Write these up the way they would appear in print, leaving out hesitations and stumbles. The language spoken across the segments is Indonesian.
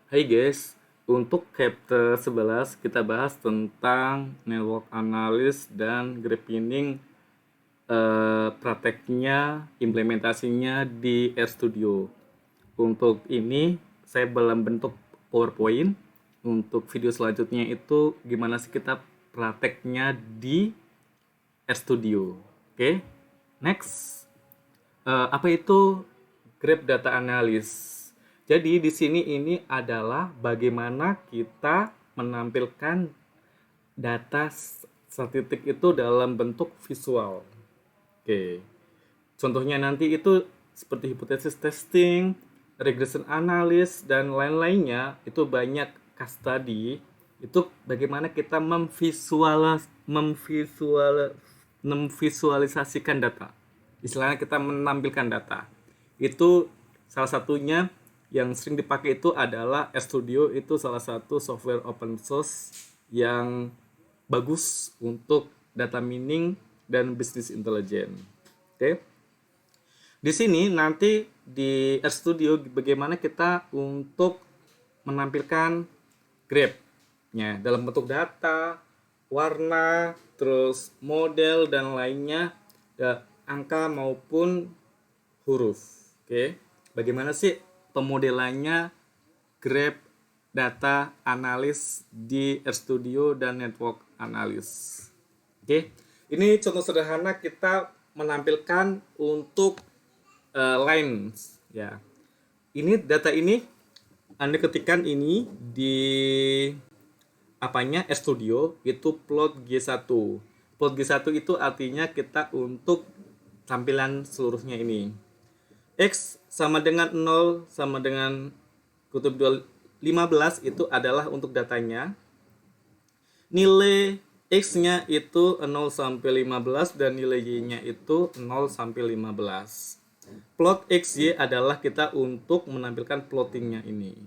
Hai guys, untuk chapter 11 kita bahas tentang network analysis dan graphining, prakteknya, implementasinya di RStudio. Untuk ini saya dalam bentuk PowerPoint. Untuk video selanjutnya itu gimana sih kita prakteknya di RStudio. Oke, next. Apa itu Graph Data Analysis? Jadi di sini ini adalah bagaimana kita menampilkan data statistik itu dalam bentuk visual. Oke. Contohnya nanti itu seperti hipotesis testing, regression analysis dan lain-lainnya itu banyak case study. Itu bagaimana kita memvisualisasikan data. Istilahnya kita menampilkan data. Itu salah satunya yang sering dipakai itu adalah RStudio, itu salah satu software open source yang bagus untuk data mining dan business intelligence. Oke. Di sini nanti di RStudio bagaimana kita untuk menampilkan graph-nya dalam bentuk data, warna, terus model dan lainnya, angka maupun huruf. Oke. Bagaimana sih pemodelannya graph data analis di RStudio dan network analysis. Oke. Ini contoh sederhana kita menampilkan untuk lines ya. Ini data ini Anda ketikkan ini di RStudio itu plot G1. Plot G1 itu artinya kita untuk tampilan seluruhnya ini. X sama dengan 0 sama dengan kutub 15 itu adalah untuk datanya. Nilai X-nya itu 0 sampai 15 dan nilai Y-nya itu 0 sampai 15. Plot XY adalah kita untuk menampilkan plottingnya ini.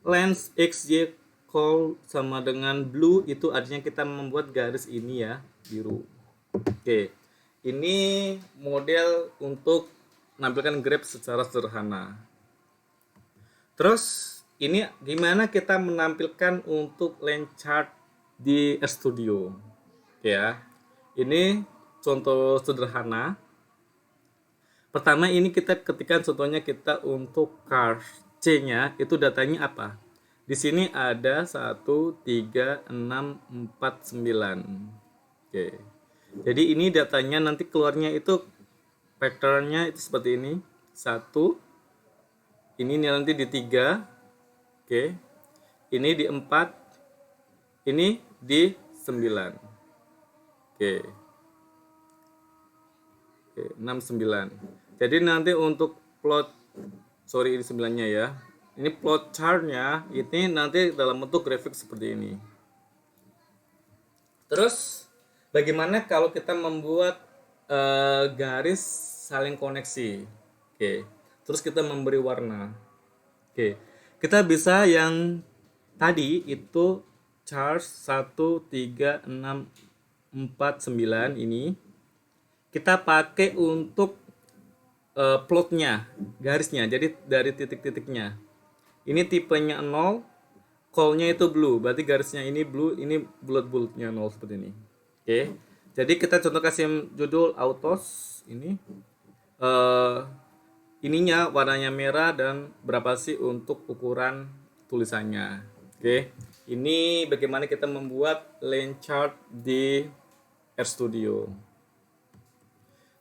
Lens XY call sama dengan blue itu artinya kita membuat garis ini ya, biru. Oke. Ini model untuk menampilkan graph secara sederhana. Terus ini gimana kita menampilkan untuk line chart di RStudio. Oke ya. Ini contoh sederhana. Pertama ini kita ketikkan contohnya kita untuk car C-nya itu datanya apa? Di sini ada 1, 3, 6, 4, 9. Oke. Jadi ini datanya nanti keluarnya itu vektornya itu seperti ini. 1. Ini nanti di 3. Oke. Ini di 4. Ini di 9. Oke. Oke, 6, 9. Jadi nanti untuk plot, sorry ini 9-nya ya. Ini plot chartnya ini nanti dalam bentuk grafik seperti ini. Terus bagaimana kalau kita membuat garis saling koneksi? Oke. Terus kita memberi warna. Oke. Kita bisa yang tadi itu chart 1, 3, 6, 4, 9 ini kita pakai untuk plotnya, garisnya. Jadi dari titik-titiknya. Ini tipenya 0, call-nya itu blue. Berarti garisnya ini blue, ini bulat-bulatnya 0 seperti ini. Oke. Jadi kita contoh kasih judul autos ini. Ininya warnanya merah dan berapa sih untuk ukuran tulisannya. Oke. Ini bagaimana kita membuat line chart di RStudio.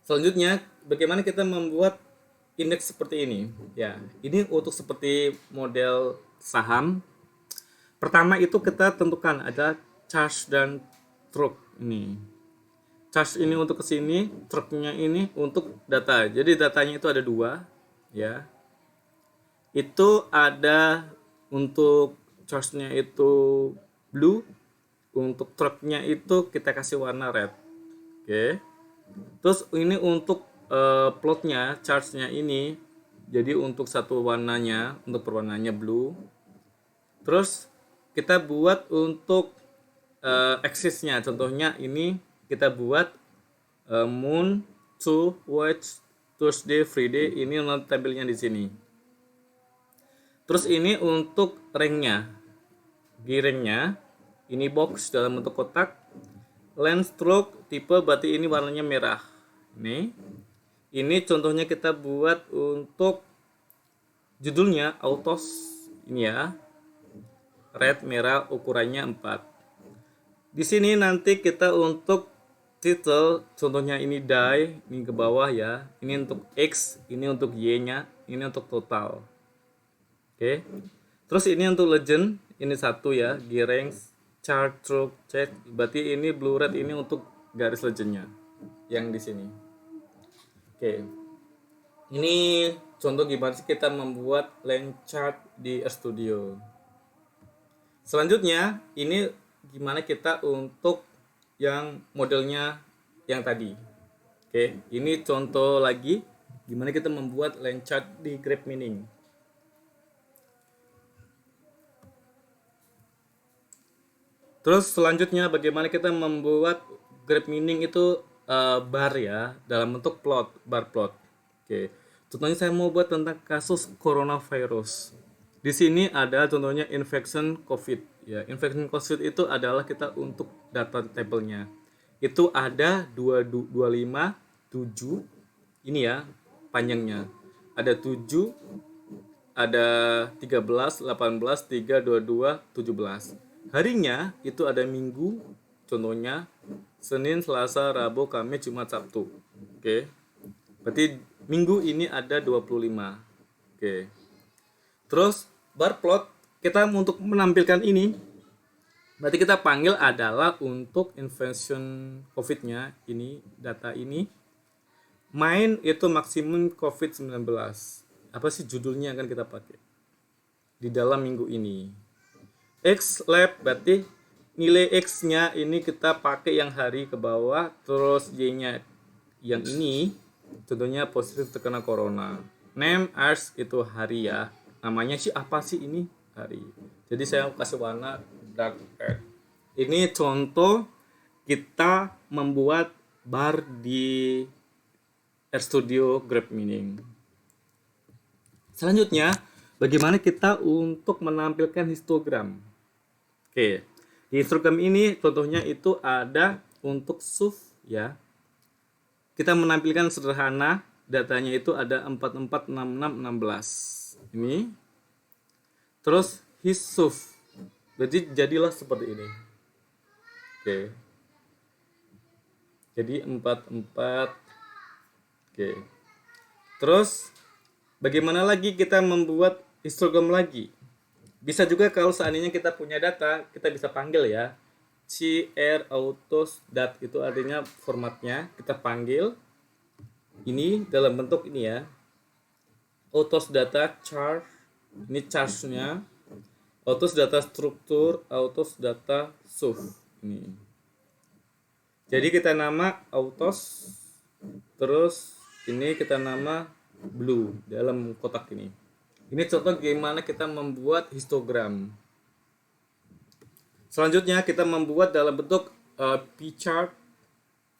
Selanjutnya, bagaimana kita membuat indeks seperti ini? Ya, ini untuk seperti model saham. Pertama itu kita tentukan ada charge dan truk ini. Charge ini untuk ke sini, truknya ini untuk data. Jadi datanya itu ada 2, ya. Itu ada untuk charge-nya itu blue, untuk truknya itu kita kasih warna red. Oke. Terus ini untuk plotnya, charge-nya ini, jadi untuk satu warnanya, untuk perwarnanya blue. Terus kita buat untuk axis-nya, contohnya ini kita buat moon, to, watch, Thursday, Friday, ini nanti tampilnya di sini. Terus ini untuk ringnya, giringnya ini box dalam bentuk kotak. Lens stroke tipe berarti ini warnanya merah. Ini contohnya kita buat untuk judulnya autos ini ya, red merah ukurannya 4. Di sini nanti kita untuk title contohnya ini die, ini ke bawah ya. Ini untuk X, ini untuk Y-nya, ini untuk total. Oke. Terus ini untuk legend, ini satu ya, giring chart stroke chat. Berarti ini blue red ini untuk garis legendnya yang di sini. Oke. Ini contoh gimana sih kita membuat line chart di RStudio. Selanjutnya, ini gimana kita untuk yang modelnya yang tadi. Oke, ini contoh lagi gimana kita membuat line chart di Grab Meaning. Terus selanjutnya bagaimana kita membuat Grab Meaning itu bar ya, dalam bentuk plot, bar plot. Oke. Contohnya saya mau buat tentang kasus coronavirus. Di sini ada contohnya infection COVID ya. Infection COVID itu adalah kita untuk data tabelnya. Itu ada 257 ini ya panjangnya. Ada 7, ada 13, 18, 3, 22, 17. Harinya itu ada minggu, contohnya Senin, Selasa, Rabu, Kamis, Jumat, Sabtu. Oke. Berarti minggu ini ada 25. Oke. Terus bar plot kita untuk menampilkan ini berarti kita panggil adalah untuk infection COVID-nya ini data ini main itu maksimum COVID-19. Apa sih judulnya akan kita pakai di dalam minggu ini. X lab berarti nilai X-nya ini kita pakai yang hari ke bawah, terus Y-nya yang ini contohnya positif terkena corona. Name as itu hari ya. Namanya sih apa sih ini? Hari. Jadi saya kasih warna dark red. Ini contoh kita membuat bar di RStudio Grab Meaning. Selanjutnya, bagaimana kita untuk menampilkan histogram? Oke. Di histogram ini contohnya itu ada untuk SUV ya. Kita menampilkan sederhana, datanya itu ada 44, 66, 16. Ini. Terus hisuf. Berarti jadilah seperti ini. Oke. Jadi 44. Oke. Terus bagaimana lagi kita membuat histogram lagi? Bisa juga kalau seandainya kita punya data, kita bisa panggil ya. CR autos dat itu artinya formatnya kita panggil ini dalam bentuk ini ya. Autos data chart ini charge-nya. Autos data struktur, autos data suf ini. Jadi kita nama autos terus ini kita nama blue dalam kotak ini. Ini contoh gimana kita membuat histogram. Selanjutnya kita membuat dalam bentuk P-chart.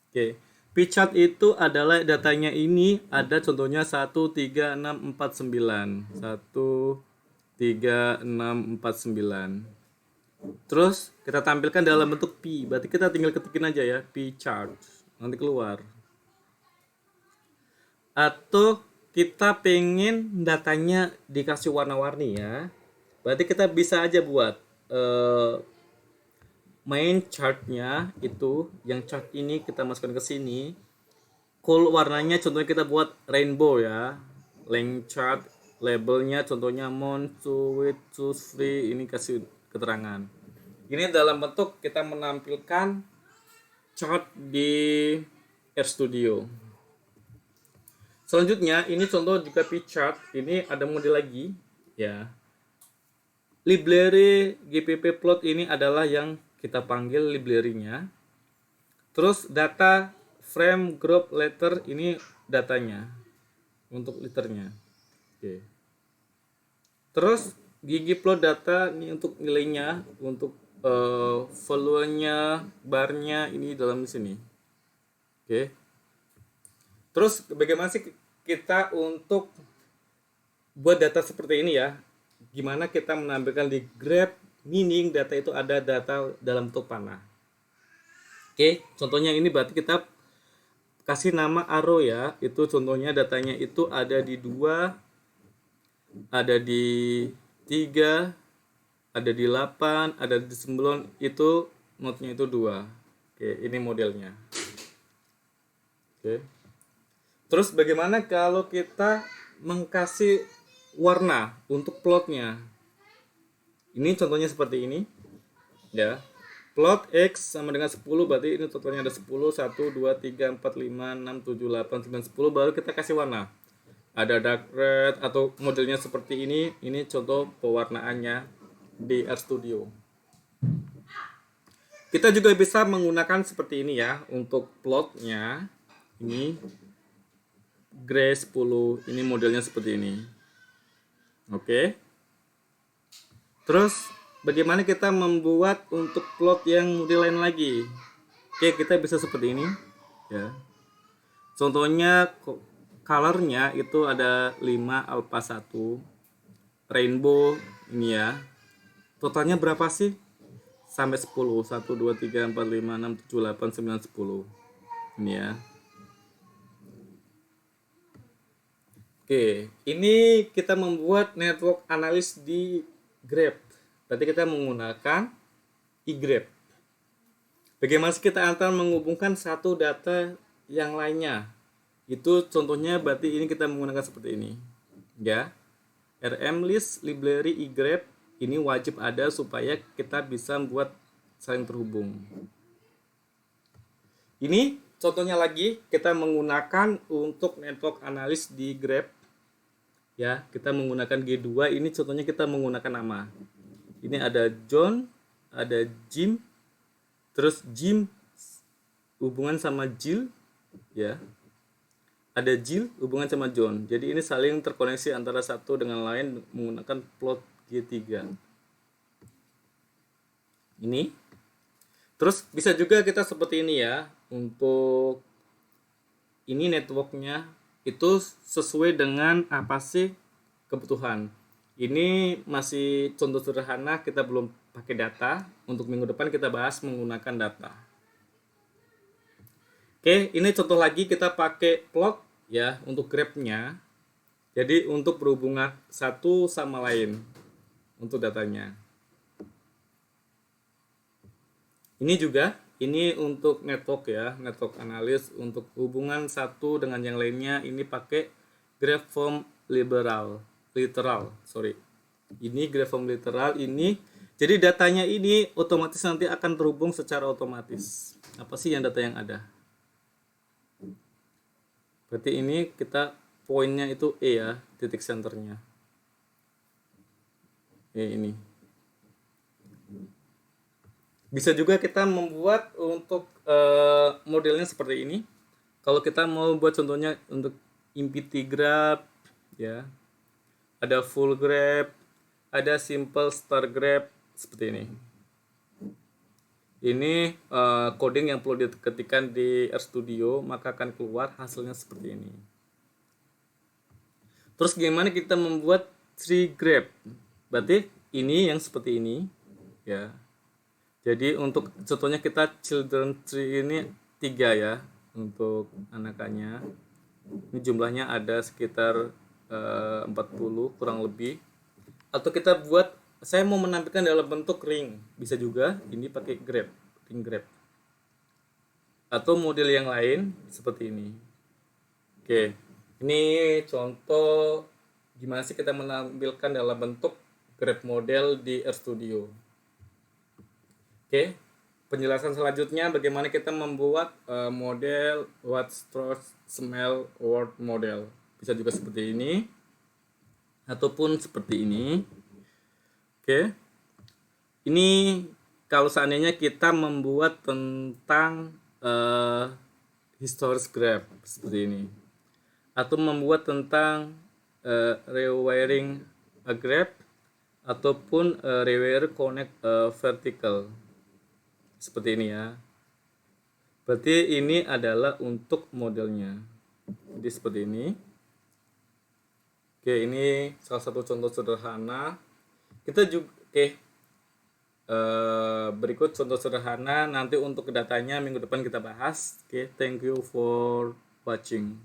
Oke. P-chart itu adalah datanya ini ada contohnya 1, 3, 6, 4, 9. 1, 3, 6, 4, 9. Terus kita tampilkan dalam bentuk P. Berarti kita tinggal ketikin aja ya, P-chart. Nanti keluar. Atau kita pengen datanya dikasih warna-warni ya. Berarti kita bisa aja buat main chartnya itu yang chart ini kita masukkan ke sini. Cool warnanya contohnya kita buat rainbow ya. Length chart labelnya contohnya mount to with choose free ini kasih keterangan. Ini dalam bentuk kita menampilkan chart di RStudio. Selanjutnya ini contoh juga P-chart. Ini ada model lagi ya. Library GPP plot ini adalah yang kita panggil library-nya. Terus data frame group letter ini datanya untuk letternya. Oke. Terus gigi plot data ini untuk nilainya, untuk volume-nya, barnya ini dalam sini. Oke. Terus bagaimana sih kita untuk buat data seperti ini ya? gimana kita menampilkan di graph, meaning data itu ada data dalam bentuk panah. Oke, contohnya ini berarti kita kasih nama arrow ya. Itu contohnya datanya itu ada di 2, ada di 3, ada di 8, ada di 9, itu notnya itu 2. Oke, ini modelnya. Oke. Terus bagaimana kalau kita mengkasih warna untuk plotnya? Ini contohnya seperti ini. Ya. Plot X sama dengan 10, berarti ini totalnya ada 10, 1, 2, 3, 4, 5, 6, 7, 8, 9, 10, baru kita kasih warna. Ada dark red atau modelnya seperti ini contoh pewarnaannya di RStudio. Kita juga bisa menggunakan seperti ini ya, untuk plotnya. Ini gray 10, ini modelnya seperti ini. Oke. Terus bagaimana kita membuat untuk plot yang model lain lagi? Oke, kita bisa seperti ini ya. Contohnya colornya itu ada 5 alpha 1 rainbow ini ya. Totalnya berapa sih? Sampai 10. 1 2 3 4 5 6 7 8 9 10. Ini ya. Oke, ini kita membuat network analis di Graph. Berarti kita menggunakan eGraph. Bagaimana sih kita akan menghubungkan satu data yang lainnya? Itu contohnya berarti ini kita menggunakan seperti ini. Ya. rmlist library eGraph ini wajib ada supaya kita bisa membuat saling terhubung. Ini contohnya lagi kita menggunakan untuk network analis di Graph. Ya, kita menggunakan G2, ini contohnya kita menggunakan nama. Ini ada John, ada Jim, terus Jim hubungan sama Jill, ya. Ada Jill hubungan sama John. Jadi ini saling terkoneksi antara satu dengan lain menggunakan plot G3. Ini. Terus bisa juga kita seperti ini ya, untuk ini networknya itu sesuai dengan apa sih kebutuhan. Ini masih contoh sederhana, kita belum pakai data. Untuk minggu depan kita bahas menggunakan data. Oke, ini contoh lagi kita pakai plot ya untuk graph-nya. Jadi untuk berhubungan satu sama lain untuk datanya. Ini juga, ini untuk network ya, network analis untuk hubungan satu dengan yang lainnya, ini pakai graph form literal. Ini graph form literal ini. Jadi datanya ini otomatis nanti akan terhubung secara otomatis. Apa sih yang data yang ada? Berarti ini kita poinnya itu E ya, titik centernya. Ini. Bisa juga kita membuat untuk modelnya seperti ini. Kalau kita mau buat contohnya untuk empty graph ya. Ada full graph, ada simple star graph seperti ini. Ini coding yang perlu diketikkan di RStudio, maka akan keluar hasilnya seperti ini. Terus gimana kita membuat tree graph? Berarti ini yang seperti ini ya. Jadi untuk contohnya kita children tree ini 3 ya untuk anakannya. Ini jumlahnya ada sekitar 40 kurang lebih. Atau kita buat, saya mau menampilkan dalam bentuk ring, bisa juga ini pakai graph, ring graph. Atau model yang lain seperti ini. Oke, ini contoh gimana sih kita menampilkan dalam bentuk graph model di RStudio. Oke, penjelasan selanjutnya bagaimana kita membuat model what Strauss smell word model. Bisa juga seperti ini ataupun seperti ini. Oke, ini kalau seandainya kita membuat tentang historic graph seperti ini, atau membuat tentang rewiring a graph ataupun rewire connect vertical seperti ini ya. Berarti ini adalah untuk modelnya. Jadi seperti ini. Oke, ini salah satu contoh sederhana Kita juga berikut contoh sederhana, nanti untuk datanya minggu depan kita bahas. Thank you for watching.